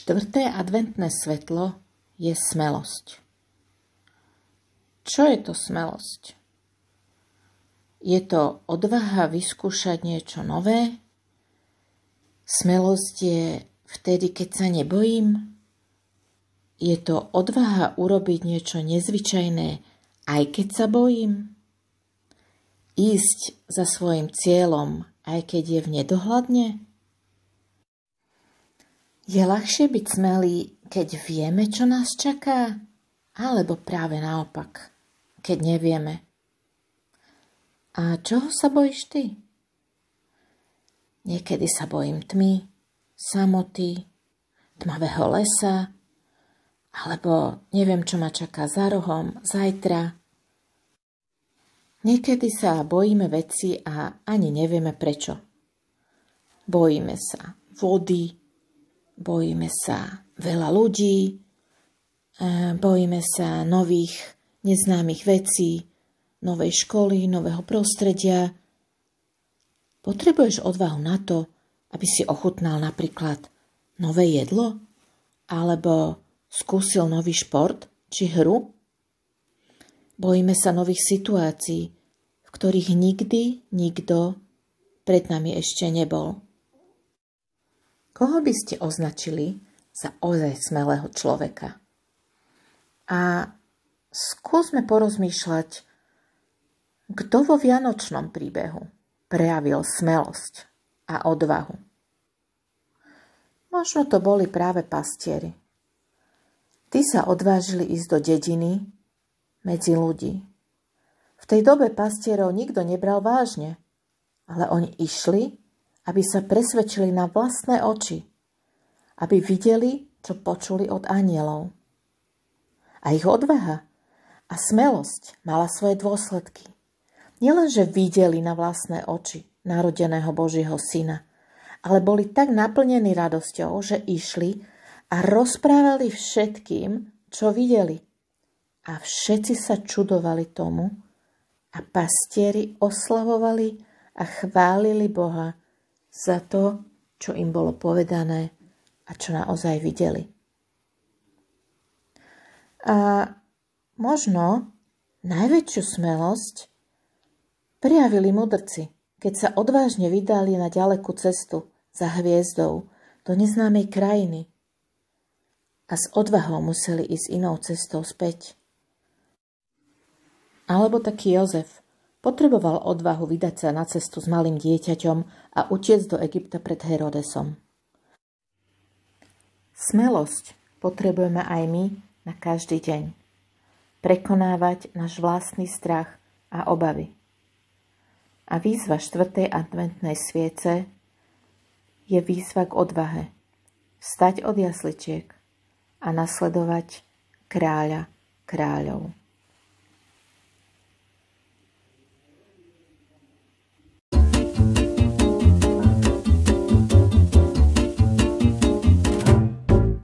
Štvrté adventné svetlo je smelosť. Čo je to smelosť? Je to odvaha vyskúšať niečo nové? Smelosť je vtedy, keď sa nebojím? Je to odvaha urobiť niečo nezvyčajné, aj keď sa bojím? Ísť za svojim cieľom, aj keď je v nedohľadne? Je ľahšie byť smelý, keď vieme, čo nás čaká? Alebo práve naopak, keď nevieme? A čoho sa bojíš ty? Niekedy sa bojím tmy, samoty, tmavého lesa, alebo neviem, čo ma čaká za rohom, zajtra. Niekedy sa bojíme veci a ani nevieme prečo. Bojíme sa vody, bojíme sa veľa ľudí, bojíme sa nových, neznámych vecí, novej školy, nového prostredia. Potrebuješ odvahu na to, aby si ochutnal napríklad nové jedlo? Alebo skúsil nový šport či hru? Bojíme sa nových situácií, v ktorých nikdy nikto pred nami ešte nebol. Koho by ste označili za ozaj smelého človeka? A skúsme porozmýšľať, kto vo vianočnom príbehu prejavil smelosť a odvahu. Možno to boli práve pastieri. Tí sa odvážili ísť do dediny medzi ľudí. V tej dobe pastierov nikto nebral vážne, ale oni išli, aby sa presvedčili na vlastné oči, aby videli, čo počuli od anjelov. A ich odvaha a smelosť mala svoje dôsledky. Nielenže videli na vlastné oči narodeného Božieho syna, ale boli tak naplnení radosťou, že išli a rozprávali všetkým, čo videli. A všetci sa čudovali tomu a pastieri oslavovali a chválili Boha za to, čo im bolo povedané a čo naozaj videli. A možno najväčšiu smelosť prijavili mudrci, keď sa odvážne vydali na ďalekú cestu za hviezdou do neznámej krajiny a s odvahou museli ísť inou cestou späť. Alebo taký Jozef potreboval odvahu vydať sa na cestu s malým dieťaťom a utiecť do Egypta pred Herodesom. Smelosť potrebujeme aj my na každý deň. Prekonávať náš vlastný strach a obavy. A výzva 4. adventnej sviece je výzva k odvahe. Vstať od jasličiek a nasledovať kráľa kráľov.